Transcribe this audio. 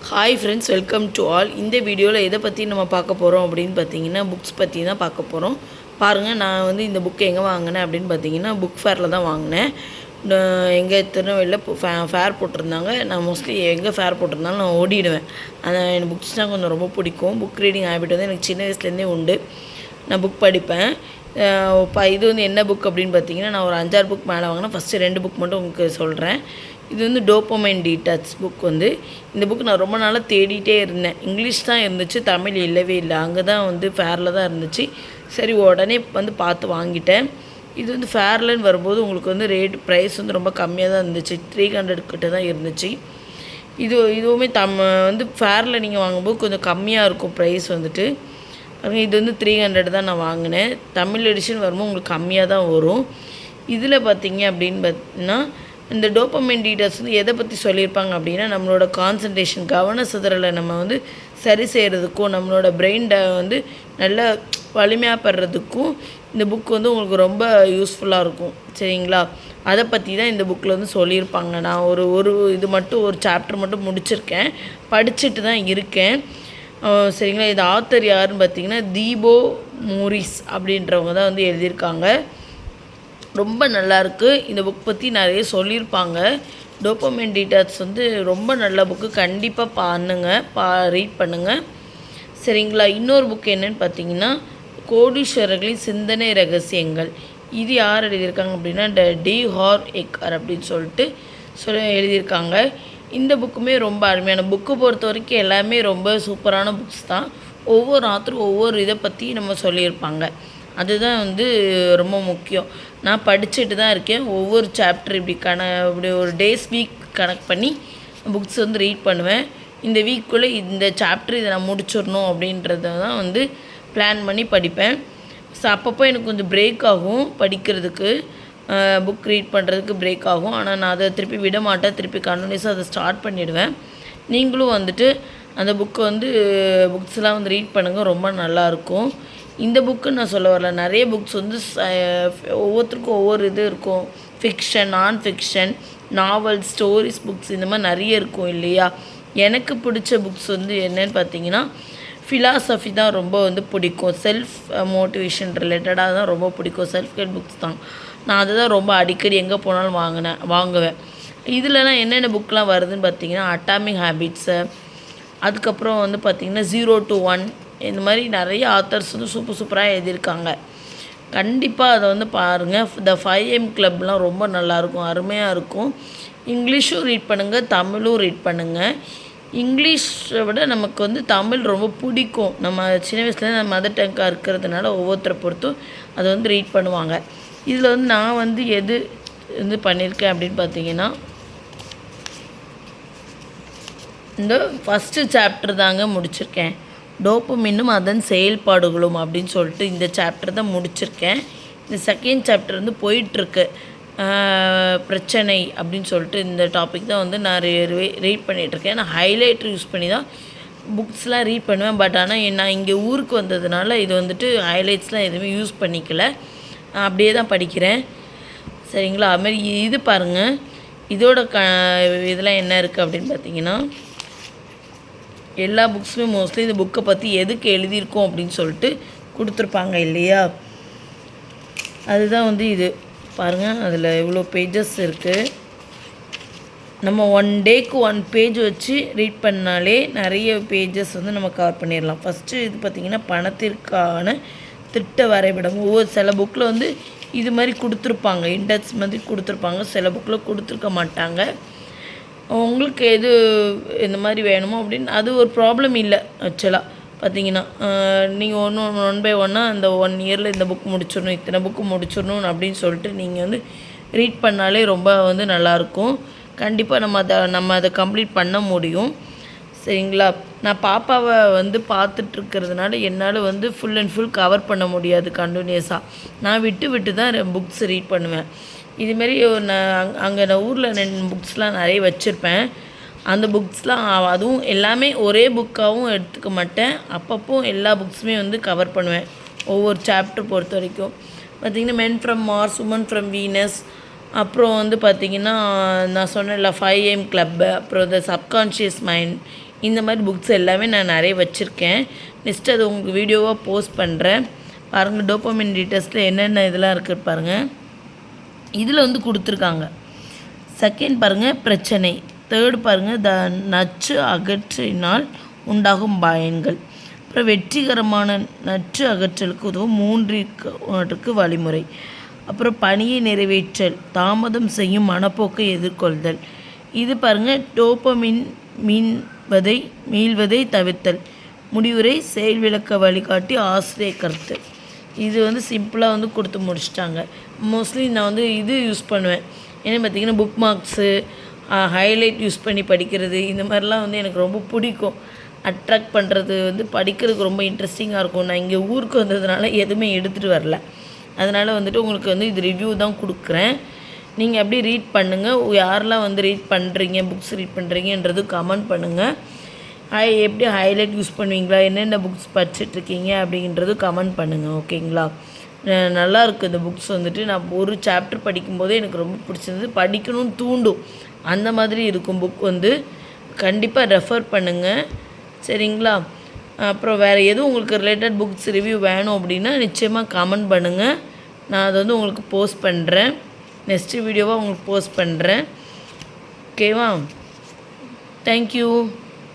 Hi friends, welcome to all. இந்த வீடியோவில் எதை பற்றி நம்ம பார்க்க போகிறோம் அப்படின்னு பார்த்தீங்கன்னா, புக்ஸ் பற்றி தான் பார்க்க போகிறோம். பாருங்கள், நான் வந்து இந்த புக்கு எங்கே வாங்கினேன் அப்படின்னு பார்த்தீங்கன்னா, புக் ஃபேரில் தான் வாங்கினேன். எங்கே திருநெல்வேலியில் ஃபேர் போட்டிருந்தாங்க. நான் மோஸ்ட்லி எங்கே ஃபேர் போட்டிருந்தாலும் நான் ஓடிடுவேன். ஆனால் எனக்கு புக்ஸ்னால் கொஞ்சம் ரொம்ப பிடிக்கும். புக் ரீடிங் ஹேபிட் வந்து எனக்கு சின்ன வயசுலேருந்தே உண்டு. நான் புக் படிப்பேன். இது வந்து என்ன புக் அப்படின்னு பார்த்தீங்கன்னா, நான் ஒரு 5-6 புக் மேலே வாங்கினேன். ஃபஸ்ட்டு 2 புக் மட்டும் உங்களுக்கு சொல்கிறேன். இது வந்து டோபமைன் டீடாக்ஸ் புக். வந்து இந்த புக் நான் ரொம்ப நாளாக தேடிகிட்டே இருந்தேன். இங்கிலீஷ் தான் இருந்துச்சு, தமிழ் இல்லவே இல்லை. அங்கே தான் வந்து ஃபேரில் தான் இருந்துச்சு. சரி, உடனே வந்து பார்த்து வாங்கிட்டேன். இது வந்து ஃபேர்லன்னு வரும்போது உங்களுக்கு வந்து ப்ரைஸ் வந்து ரொம்ப கம்மியாக தான் இருந்துச்சு. 300 கிட்ட தான் இருந்துச்சு. இதுவுமே வந்து ஃபேரில் நீங்கள் வாங்கும்போது கொஞ்சம் கம்மியாக இருக்கும் ப்ரைஸ் வந்துட்டு. இது வந்து 300 தான் நான் வாங்கினேன். தமிழ் எடிஷன் வரும்போது உங்களுக்கு கம்மியாக தான் வரும். இதில் பார்த்தீங்க அப்படின்னு பார்த்தீங்கன்னா, இந்த டோபமைன் டீடாக்ஸ் வந்து எதை பற்றி சொல்லியிருப்பாங்க அப்படின்னா, நம்மளோட கான்சன்ட்ரேஷன், கவன சிதறலை நம்ம வந்து சரி செய்கிறதுக்கும், நம்மளோட பிரெயின் வந்து நல்லா வலிமையாக படுறதுக்கும் இந்த புக் வந்து உங்களுக்கு ரொம்ப யூஸ்ஃபுல்லாக இருக்கும். சரிங்களா? அதை பற்றி தான் இந்த புக்கில் வந்து சொல்லியிருப்பாங்க. நான் ஒரு இது மட்டும் ஒரு சாப்டர் மட்டும் முடிச்சிருக்கேன், படிச்சுட்டு தான் இருக்கேன். சரிங்களா? இது ஆத்தர் யாருன்னு பார்த்தீங்கன்னா, தீபோ மோரிஸ் அப்படின்றவங்க தான் வந்து எழுதியிருக்காங்க. ரொம்ப நல்லாயிருக்கு. இந்த புக் பற்றி நிறைய சொல்லியிருப்பாங்க. டோபமைன் டீடாக்ஸ் வந்து ரொம்ப நல்ல புக்கு. கண்டிப்பாக ரீட் பண்ணுங்கள். சரிங்களா? இன்னொரு புக் என்னென்னு பார்த்தீங்கன்னா, கோடீஸ்வரர்களின் சிந்தனை ரகசியங்கள். இது யார் எழுதியிருக்காங்க அப்படின்னா, டி ஹார் எக்கர் அப்படின்னு சொல்லிட்டு எழுதியிருக்காங்க. இந்த புக்குமே ரொம்ப அருமையான புக்கு. பொறுத்த வரைக்கும் எல்லாமே ரொம்ப சூப்பரான புக்ஸ் தான். ஒவ்வொரு ஆத்தரும் ஒவ்வொரு இதை பற்றி நம்ம சொல்லியிருப்பாங்க. அதுதான் வந்து ரொம்ப முக்கியம். நான் படிச்சுட்டு தான் இருக்கேன். ஒவ்வொரு சாப்டர் இப்படி ஒரு வீக் கனெக்ட் பண்ணி புக்ஸ் வந்து ரீட் பண்ணுவேன். இந்த வீக்குள்ளே இந்த சாப்டர் இதை நான் முடிச்சிடணும் அப்படின்றத தான் வந்து பிளான் பண்ணி படிப்பேன். ஸோ அப்பப்போ எனக்கு கொஞ்சம் பிரேக் ஆகும் படிக்கிறதுக்கு, புக் ரீட் பண்ணுறதுக்கு பிரேக் ஆகும். ஆனால் நான் அதை திருப்பி விட மாட்டேன். திருப்பி கண்டினியூஸாக அதை ஸ்டார்ட் பண்ணிவிடுவேன். நீங்களும் வந்துட்டு அந்த புக்ஸ்லாம் வந்து ரீட் பண்ணுங்கள். ரொம்ப நல்லாயிருக்கும். இந்த புக்குன்னு நான் சொல்ல வரல, நிறைய புக்ஸ் வந்து ஒவ்வொருத்தருக்கும் ஒவ்வொரு இது இருக்கும். ஃபிக்ஷன், நான் ஃபிக்ஷன், நாவல், ஸ்டோரிஸ் புக்ஸ், இந்த மாதிரி நிறைய இருக்கும் இல்லையா? எனக்கு பிடிச்ச புக்ஸ் வந்து என்னென்னு பார்த்தீங்கன்னா, ஃபிலாசபி தான் ரொம்ப வந்து பிடிக்கும். செல்ஃப் மோட்டிவேஷன் ரிலேட்டடாக தான் ரொம்ப பிடிக்கும். செல்ஃப் ஹெல்ப் புக்ஸ் தான். நான் அதை தான் ரொம்ப அடிக்கடி எங்கே போனாலும் வாங்குவேன். இதிலலாம் என்னென்ன புக்கெலாம் வருதுன்னு பார்த்தீங்கன்னா, அட்டாமிக் ஹேபிட்ஸு, அதுக்கப்புறம் வந்து பார்த்திங்கன்னா 0 to 1, இந்த மாதிரி நிறைய ஆத்தர்ஸ் வந்து சூப்பராக எழுதியிருக்காங்க. கண்டிப்பாக அதை வந்து பாருங்கள். த 5am கிளப்லாம் ரொம்ப நல்லாயிருக்கும், அருமையாக இருக்கும். இங்கிலீஷும் ரீட் பண்ணுங்கள், தமிழும் ரீட் பண்ணுங்கள். இங்கிலீஷை விட நமக்கு வந்து தமிழ் ரொம்ப பிடிக்கும். நம்ம சின்ன வயசுலேருந்து நம்ம மதர் டங்காக இருக்கிறதுனால ஒவ்வொருத்தரை பொறுத்தும் அதை வந்து ரீட் பண்ணுவாங்க. இதில் வந்து நான் வந்து எது வந்து பண்ணியிருக்கேன் அப்படின்னு பார்த்தீங்கன்னா, இந்த ஃபஸ்ட்டு சாப்டர் தாங்க முடிச்சிருக்கேன். டோபமைனும் அதன் செயல்பாடுகளும் அப்படின்னு சொல்லிட்டு இந்த சாப்டர் தான் முடிச்சிருக்கேன். இந்த செகண்ட் சாப்டர் வந்து போயிட்டுருக்கு. பிரச்சனை அப்படின்னு சொல்லிட்டு இந்த டாபிக் தான் வந்து நான் ரீட் பண்ணிகிட்ருக்கேன். நான் ஹைலைட்டர் யூஸ் பண்ணி தான் புக்ஸ்லாம் ரீட் பண்ணுவேன். பட் ஆனால் நான் இங்கே ஊருக்கு வந்ததுனால இது வந்துட்டு ஹைலைட்ஸ்லாம் எதுவுமே யூஸ் பண்ணிக்கல, அப்படியே தான் படிக்கிறேன். சரிங்களா? அதுமாதிரி இது பாருங்கள், இதோட இதெல்லாம் என்ன இருக்குது அப்படின்னு பார்த்தீங்கன்னா, எல்லா புக்ஸுமே மோஸ்ட்லி இந்த புக்கை பற்றி எதுக்கு எழுதியிருக்கோம் அப்படின்னு சொல்லிட்டு கொடுத்துருப்பாங்க இல்லையா? அதுதான் வந்து இது பாருங்கள். அதில் இவ்வளோ பேஜஸ் இருக்குது. நம்ம 1 டேக்கு 1 பேஜ் வச்சு ரீட் பண்ணாலே நிறைய பேஜஸ் வந்து நம்ம கவர் பண்ணிடலாம். ஃபஸ்ட்டு இது பார்த்திங்கன்னா, பணத்திற்கான திட்ட வரைபடம். சில புக்கில் வந்து இது மாதிரி கொடுத்துருப்பாங்க, இண்டெக்ஸ் மாதிரி கொடுத்துருப்பாங்க. சில புக்கில் கொடுத்துருக்க மாட்டாங்க. உங்களுக்கு எது இந்த மாதிரி வேணுமோ அப்படின்னு அது ஒரு ப்ராப்ளம் இல்லை. ஆக்சுவலாக பார்த்தீங்கன்னா, நீங்கள் ஒன் பை ஒன்னாக அந்த 1 இயரில் இந்த புக் முடிச்சிடணும், இத்தனை புக்கு முடிச்சிடணும் அப்படின்னு சொல்லிட்டு நீங்கள் வந்து ரீட் பண்ணாலே ரொம்ப வந்து நல்லாயிருக்கும். கண்டிப்பாக நம்ம அதை கம்ப்ளீட் பண்ண முடியும். சரிங்களா? நான் பாப்பாவை வந்து பார்த்துட்ருக்கிறதுனால என்னால் வந்து ஃபுல் அண்ட் ஃபுல் கவர் பண்ண முடியாது கண்டினியூஸாக. நான் விட்டு தான் புக்ஸ் ரீட் பண்ணுவேன். இதுமாரி நான் ஊரில் 2 புக்ஸ்லாம் நிறைய வச்சுருப்பேன். அந்த புக்ஸ்லாம் அதுவும் எல்லாமே ஒரே புக்காகவும் எடுத்துக்க மாட்டேன். அப்பப்போ எல்லா புக்ஸுமே வந்து கவர் பண்ணுவேன். ஒவ்வொரு சாப்டர் பொறுத்த வரைக்கும் பார்த்திங்கன்னா, men from Mars, women from Venus, அப்புறம் வந்து பார்த்திங்கன்னா நான் சொன்னேன்ல 5am கிளப்பு, அப்புறம் த சப்கான்ஷியஸ் மைண்ட், இந்த மாதிரி புக்ஸ் எல்லாமே நான் நிறைய வச்சுருக்கேன். நெக்ஸ்ட் அது உங்களுக்கு வீடியோவாக போஸ்ட் பண்ணுறேன். பாருங்கள் டோபமைன் டீட்டெயில்ஸில் என்னென்ன இதெல்லாம் இருக்குது பாருங்கள். இதில் வந்து கொடுத்துருக்காங்க. செகண்ட் பாருங்கள் பிரச்சனை. தேர்டு பாருங்கள் நச்சு அகற்றினால் உண்டாகும் பயன்கள். அப்புறம் வெற்றிகரமான நச்சு அகற்றலுக்கு உதவும் 3 வழிமுறை. அப்புறம் பணியை நிறைவேற்றல், தாமதம் செய்யும் மனப்போக்கை எதிர்கொள்தல். இது பாருங்கள் டோபமின் மீள்வதை தவிர்த்தல், முடிவுரை, செயல் விளக்க வழிகாட்டி, ஆசிரிய கருத்து. இது வந்து சிம்பிளாக வந்து கொடுத்து முடிச்சிட்டாங்க. மோஸ்ட்லி நான் வந்து இது யூஸ் பண்ணுவேன். ஏன்னா பார்த்திங்கன்னா புக் மார்க்ஸு, ஹைலைட் யூஸ் பண்ணி படிக்கிறது, இந்த மாதிரிலாம் வந்து எனக்கு ரொம்ப பிடிக்கும். அட்ராக்ட் பண்ணுறது வந்து படிக்கிறதுக்கு ரொம்ப இன்ட்ரெஸ்டிங்காக இருக்கும். நான் இங்கே ஊருக்கு வந்ததுனால எதுவுமே எடுத்துகிட்டு வரல. அதனால் வந்துட்டு உங்களுக்கு வந்து இது ரிவ்யூ தான் கொடுக்குறேன். நீங்கள் அப்படியே ரீட் பண்ணுங்கள். யாரெல்லாம் வந்து ரீட் பண்ணுறீங்க, புக்ஸ் ரீட் பண்ணுறீங்கன்றது கமெண்ட் பண்ணுங்கள். எப்படி ஹைலைட் யூஸ் பண்ணுவீங்களா, என்னென்ன புக்ஸ் படிச்சுட்ருக்கீங்க அப்படின்றது கமெண்ட் பண்ணுங்கள். ஓகேங்களா? நல்லாயிருக்கு இந்த புக்ஸ் வந்துட்டு. நான் ஒரு சாப்டர் படிக்கும்போதே எனக்கு ரொம்ப பிடிச்சிருந்தது. படிக்கணும்னு தூண்டும், அந்த மாதிரி இருக்கும் புக் வந்து. கண்டிப்பாக ரெஃபர் பண்ணுங்கள். சரிங்களா? அப்புறம் வேறு எதுவும் உங்களுக்கு ரிலேட்டட் புக்ஸ் ரிவ்யூ வேணும் அப்படின்னா நிச்சயமாக கமெண்ட் பண்ணுங்கள். நான் அதை வந்து உங்களுக்கு போஸ்ட் பண்ணுறேன். நெக்ஸ்ட்டு வீடியோவாக உங்களுக்கு போஸ்ட் பண்ணுறேன். ஓகேவா? தேங்க்யூ.